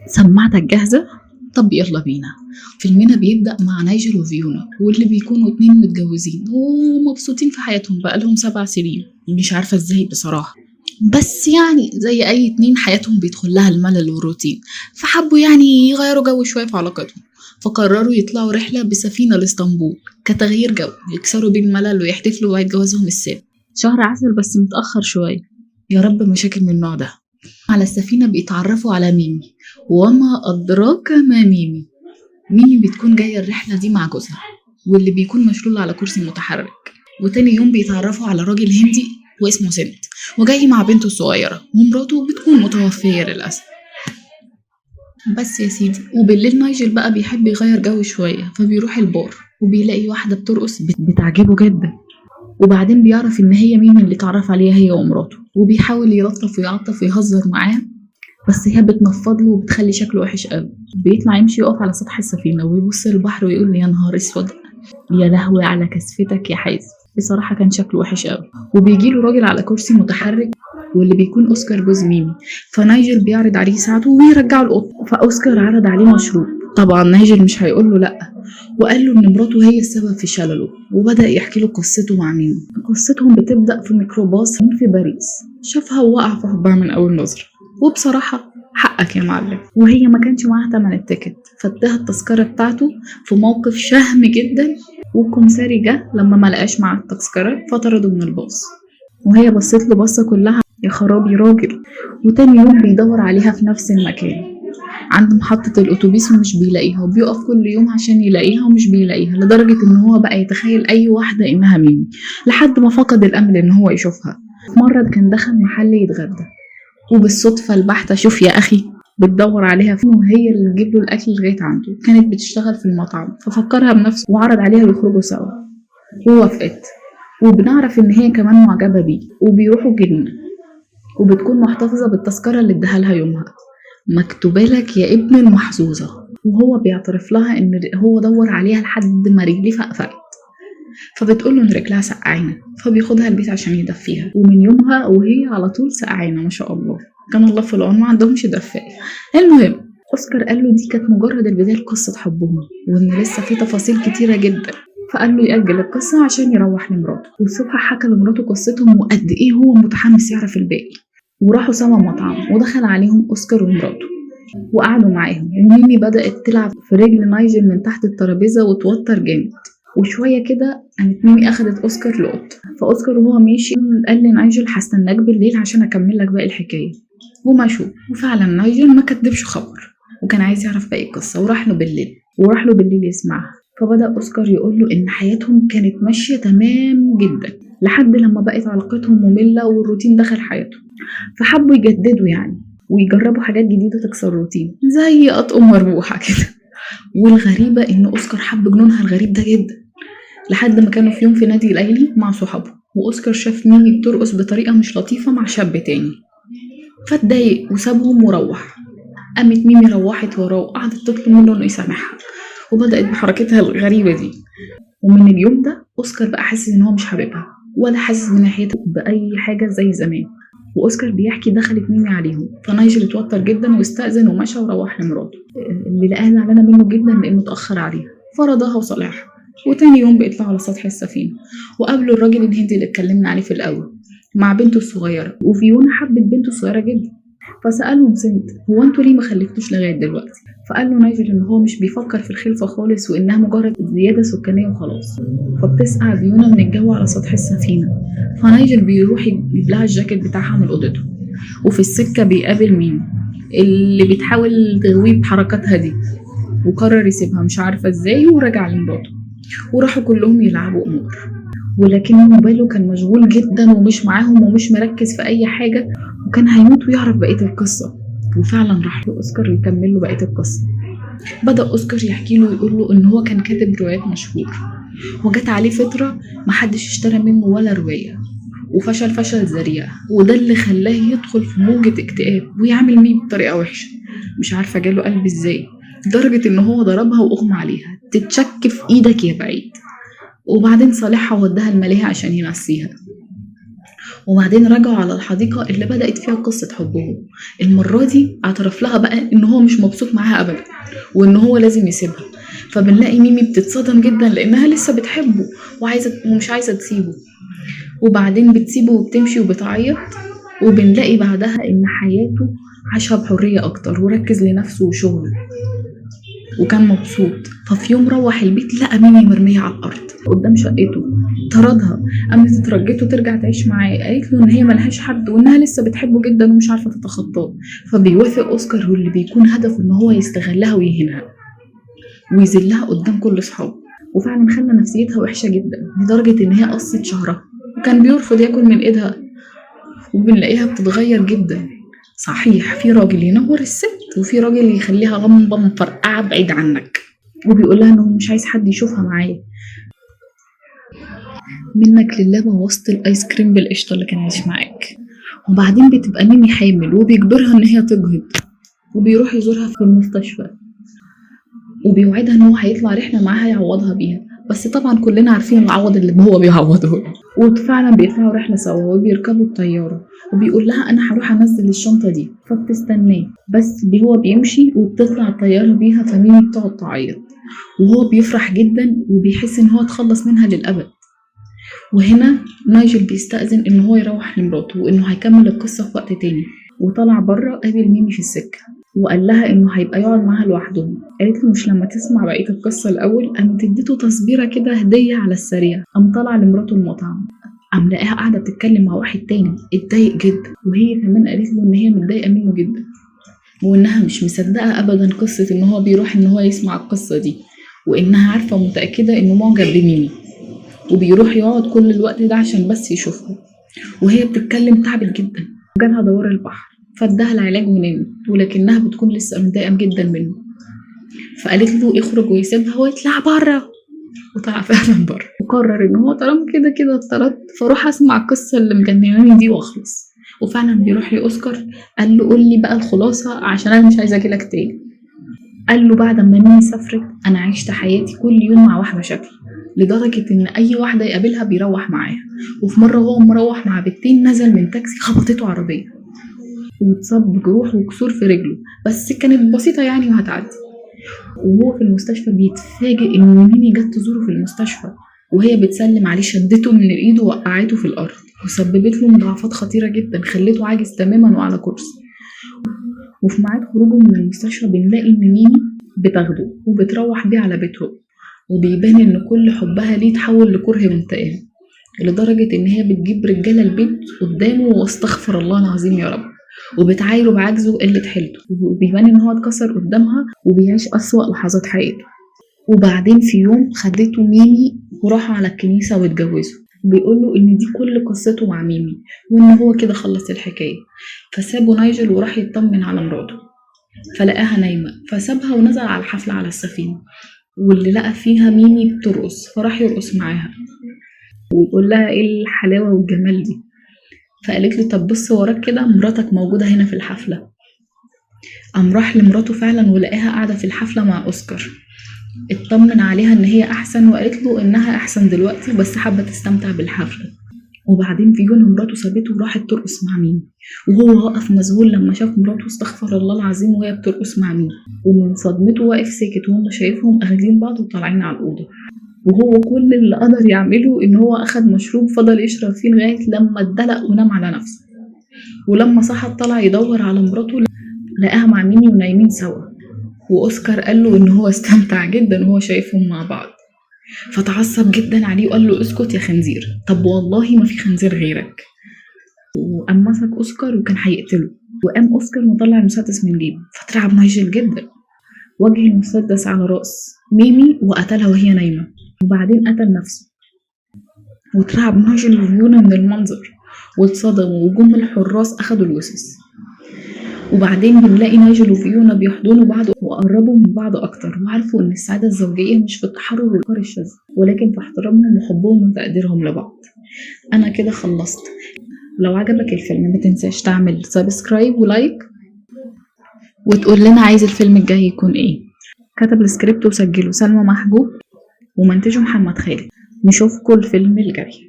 سماعتك جاهزة؟ طب يلا بينا. فيلمنا بيبدأ مع نايجل وفيونا، واللي بيكونوا اتنين متجوزين ومبسوطين في حياتهم بقالهم 7 سنين. مش عارفة ازاي بصراحة، بس يعني زي أي اتنين حياتهم بيدخل لها الملل والروتين، فحبوا يعني يغيروا جو شوية في علاقتهم. فقرروا يطلعوا رحلة بسفينة لإسطنبول كتغيير جو، يكسروا بيه الملل ويحتفلوا بعيد جوازهم السابق. شهر عسل بس متأخر شوية. يا رب مشاكل من النوع ده. على السفينة بيتعرفوا على ميمي، وما أدراك ما ميمي. ميمي بتكون جاية الرحلة دي مع جوزها، واللي بيكون مشلول على كرسي متحرك. وتاني يوم بيتعرفوا على راجل هندي واسمه سنت، وجاي مع بنته الصغيرة، ومراته بتكون متوفية للأسف. بس يا سيدي، وبالليل نايجل بقى بيحب يغير جو شوية، فبيروح البار وبيلاقي واحدة بترقص بتعجبه جدا. وبعدين بيعرف ان هي ميمي اللي اتعرف عليها هي ومراته، وبيحاول يلطف ويعطف ويهزر معاها، بس هي بتنفض له وبتخلي شكله وحش قوي. بيطلع يمشي يقف على سطح السفينة ويبص للبحر ويقول يا نهار اسود، يا لهوي على كسفتك يا حازم. بصراحة كان شكله وحش قوي. وبيجيله راجل على كرسي متحرك، واللي بيكون اوسكار جوز ميمي. فنايجل بيعرض عليه يساعده ويرجعه القط. فاوسكار عرض عليه مشروب، طبعا نايجل مش هيقول له لا، وقال له ان مراته هي السبب في شلله. وبدأ يحكي له قصته مع ميمي. قصتهم بتبدأ في ميكروباص في باريس، شافها ووقع في حبها من اول نظرة. وبصراحة حقك يا معلم. وهي ما كانش معاها تمن التيكت، فاداها التذكرة بتاعته في موقف شهم جدا. والكمساري جه لما ما لقاش معاه التذكرة فطرده من الباص، وهي بصت له بصة كلها يا خرابي راجل. وتاني يوم بيدور عليها في نفس المكان عند محطة الأتوبيس ومش بيلاقيها، وبيقف كل يوم عشان يلاقيها ومش بيلاقيها، لدرجة إن هو بقى يتخيل أي واحدة إنها ميمي، لحد ما فقد الأمل إن هو يشوفها. مرة كان دخل محل يتغدى، وبالصدفة البحتة شوف يا أخي بتدور عليها فين، وهي اللي تجيب له الأكل لغاية عنده. كانت بتشتغل في المطعم، ففكرها بنفسه وعرض عليها يخرجوا سوا، ووافقت. وبنعرف إن هي كمان معجبة بيه، وبيروحوا جنة، وبتكون محتفظة بالتذكرة اللي اداها لها يومها، مكتوبة لك يا ابن المحظوظة. وهو بيعترف لها إن هو دور عليها لحد ما رجليه فقفقت، فبتقول له إن رجلها سقعانة، فبياخدها البيت عشان يدفيها. ومن يومها وهي على طول سقعانة ما شاء الله، كان الله في العون، ما عندهمش دفاية. المهم، اوسكار قال له دي كانت مجرد البداية لقصة حبهم، وان لسه في تفاصيل كتيرة جدا. فقال له يأجل القصة عشان يروح لمراته. والصبح حكى لمراته قصتهم وقد ايه هو متحمس يعرف الباقي. وراحوا سوا مطعم، ودخل عليهم اوسكار ومراته وقعدوا معاهم. وميمي بدأت تلعب في رجل نايجل من تحت الترابيزة وتوتر جامد. وشوية كده قامت ميمي أخدت أوسكار لقط. فأوسكار وهو ماشي قال لنايجل هستناك بالليل عشان أكمل لك باقي الحكاية. ومشوا، وفعلا نايجل ما كدبش خبر، وكان عايز يعرف باقي القصة، وراح له بالليل يسمعها. فبدأ أوسكار يقول له إن حياتهم كانت ماشية تمام جدا لحد لما بقت علاقتهم مملة والروتين دخل حياتهم، فحبوا يجددوا يعني ويجربوا حاجات جديدة تكسر الروتين زي أطقم مربوحة كده. والغريبة إن أوسكار حب جنونها الغريب ده جدا، لحد ما كانوا في يوم في نادي ليلي مع صحابه، وأوسكار شاف ميمي بترقص بطريقة مش لطيفة مع شاب تاني، فاتضايق وسابهم وروح. قامت ميمي روحت وراه وقعدت تطلب منه إنه يسامحها، وبدأت بحركتها الغريبة دي. ومن اليوم ده أوسكار بقى حاسس إن هو مش حاببها ولا حاسس من ناحيتها بأي حاجة زي زمان. وأوسكار بيحكي دخلت ميمي عليهم، فنايجل اتوتر جدا واستأذن ومشى وروح لمراته، اللي لقاها زعلانة منه جدا لأنه اتأخر عليها، فرضاها وصالحها. وتاني يوم بيطلعوا على سطح السفينة، وقابلوا الراجل الهندي اللي اتكلمنا عليه في الأول مع بنته الصغيرة. وفيونا حبت بنته الصغيرة جدا، فسألهم سنت هو انتوا ليه ما خلفتوش لغاية دلوقتي؟ فقال له نايجل ان هو مش بيفكر في الخلفة خالص، وانها مجرد زيادة سكانية وخلاص. فبتسقع فيونا من الجو على سطح السفينة، فنايجل بيروح يجيب لها الجاكيت بتاعها من اوضته. وفي السكة بيقابل ميمي اللي بتحاول تغويه بحركاتها دي، وقرر يسيبها مش عارفة ازاي، ورجع لمراته. وراحوا كلهم يلعبوا قمار، ولكن موبايله كان مشغول جدا ومش معاهم ومش مركز في اي حاجة، وكان هيموت ويعرف بقية القصة. وفعلا راح له أوسكار يكمل له بقية القصة. بدأ أوسكار يحكي له ويقول له إن هو كان كاتب روايات مشهور، وجات عليه فترة محدش اشترى منه ولا رواية، وفشل ذريع، وده اللي خلاه يدخل في موجة اكتئاب ويعمل ميه بطريقة وحشة. مش عارفة جاله قلب ازاي، لدرجة إن هو ضربها وأغمى عليها تتشك في إيدك يا بعيد. وبعدين صالحها ودها الملاهي عشان ينسيها. وبعدين رجعوا على الحديقة اللي بدأت فيها قصة حبهم. المرة دي اعترف لها بقى ان هو مش مبسوط معاها ابدا وان هو لازم يسيبها. فبنلاقي ميمي بتتصدم جدا لانها لسه بتحبه ومش عايزة تسيبه، وبعدين بتسيبه وبتمشي وبتعيط. وبنلاقي بعدها ان حياته عاشها بحرية اكتر وركز لنفسه وشغله وكان مبسوط. ففي يوم روح البيت لقى ميمي مرمية على الأرض قدام شقته، طردها، قامت اترجته ترجع تعيش معاه. قالت له إن هي ملهاش حد وإنها لسه بتحبه جدا ومش عارفة تتخطاه. فبيوافق أوسكار واللي بيكون هدفه إن هو يستغلها ويهينها ويذلها قدام كل صحابه. وفعلا خلى نفسيتها وحشة جدا لدرجة إن هي قصت شعرها وكان بيرفض ياكل من إيدها. وبنلاقيها بتتغير جدا. صحيح في راجل ينور الست وفي راجل يخليها غمضة مفرقعة بعيد عنك، وبيقول لها انه مش عايز حد يشوفها معايا. منك لله بوظت الايس كريم بالقشطه اللي كان عايش معاك. وبعدين بتبقى ميمي حامل وبيجبرها ان هي تجهض وبيروح يزورها في المستشفى وبيوعدها ان هو هيطلع رحله معاها يعوضها بيها. بس طبعا كلنا عارفين العوض اللي هو بيعوضه. وفعلا بيطلعوا رحله سوا وبيركبوا الطياره وبيقول لها انا هروح انزل الشنطه دي، فبتستناه. بس هو بيمشي وبتطلع الطياره بيها، فميمي بتقعد تعيط وهو بيفرح جدا وبيحس ان هو اتخلص منها للابد. وهنا نايجل بيستأذن ان هو يروح لمراته وانه هيكمل القصه في وقت تاني. وطلع بره قابل ميمي في السكه وقال لها انه هيبقى يقعد معاها لوحدهم. قالت له مش لما تسمع بقيه القصه الاول. قامت اديته تصبيره كده هديه على السريع. قام طلع لمراته المطعم، قام لقاها قاعده بتتكلم مع واحد تاني. اتضايق جدا وهي كمان قالت له ان هي متضايقه منه جدا وانها مش مصدقه ابدا قصه ان هو بيروح ان هو يسمع القصه دي، وانها عارفه متاكده انه معجب بميمي وبيروح يقعد كل الوقت ده عشان بس يشوفها. وهي بتتكلم تعبت جدا وجالها دوار البحر فادها العلاج ونامت، ولكنها بتكون لسه متضايقه جدا منه. فقالت له يخرج ويسيبها ويطلع بره، وطلع فعلا بره وقرر ان هو طالما كده كده اتطرد فاروح اسمع القصه اللي مجنناني دي واخلص. وفعلا بيروح لاوسكار قال له قول لي بقى الخلاصه عشان انا مش عايزه اجيلك تاني. قال له بعد ما ميمي سافرت انا عشت حياتي كل يوم مع واحده شكل، لدرجه ان اي واحده يقابلها بيروح معاها. وفي مره وهو مروح مع بنتين نزل من تاكسي خبطته عربيه واتصاب بجروح وكسور في رجله، بس كانت بسيطه يعني وهتعدي. وهو في المستشفى بيتفاجئ ان ميمي جت تزوره في المستشفى وهي بتسلم عليه شدته من ايده ووقعته في الارض وسببت له مضاعفات خطيره جدا خلته عاجز تماما وعلى كرسي. وفي ميعاد خروجه من المستشفى بنلاقي ان ميمي بتاخده وبتروح بيه على بيتهم، وبيبان ان كل حبها ليه تحول لكره وانتقام لدرجه ان هي بتجيب رجاله البيت قدامه واستغفر الله العظيم يا رب وبتعايره بعجزه وقله حيلته، وبيبان ان هو اتكسر قدامها وبيعيش اسوأ لحظات حياته. وبعدين في يوم خدته ميمي وراحوا على الكنيسه واتجوزوا. بيقول له ان دي كل قصته مع ميمي وان هو كده خلص الحكايه. فسابه نايجل وراح يطمن على مراته فلقاها نايمه، فسابها ونزل على الحفله على السفينه واللي لقى فيها ميمي بترقص فراح يرقص معاها ويقول لها ايه الحلاوه والجمال دي. فقالت له طب بص وراك كده مراتك موجوده هنا في الحفله. قام راح لمراته فعلا ولقاها قاعده في الحفله مع اوسكار. اطمن عليها ان هي احسن وقالت له انها احسن دلوقتي بس حابه تستمتع بالحفله. وبعدين في يوم مراته سابته وراحت ترقص مع ميمي وهو واقف مذهول لما شاف مراته استغفر الله العظيم وهي بترقص مع ميمي، ومن صدمته واقف ساكت وهم شايفهم اخدين بعض وطالعين على الاوضه. وهو كل اللي قدر يعمله ان هو اخد مشروب فضل يشرب فيه لغايه لما اتدلق ونام على نفسه. ولما صحى طلع يدور على مراته لقاها مع ميمي ونايمين سوا. واوسكار قال له ان هو استمتع جدا وهو شايفهم مع بعض، فتعصب جدا عليه وقال له اسكت يا خنزير، طب والله ما في خنزير غيرك. وقام مسك اوسكار وكان هيقتله، وقام اوسكار مطلع المسدس من جيبه فترعب نايجل جدا. وجه المسدس على راس ميمي وقتلها وهي نايمه وبعدين قتل نفسه. وترعب نايجل وفيونا من المنظر واتصدموا وجم الحراس اخدوا الجثث. وبعدين بنلاقي نايجل وفيونا بيحضنوا بعض وقربوا من بعض اكتر وعرفوا ان السعاده الزوجيه مش في التحرر والافكار الشاذه ولكن في احترامهم وحبهم وتقديرهم لبعض. انا كده خلصت. لو عجبك الفيلم ما تنساش تعمل سبسكرايب ولايك وتقول لنا عايز الفيلم الجاي يكون ايه. كتب السكريبت وسجله سلمى محجوب ومنتجه محمد خالد. نشوفكم الفيلم الجاي.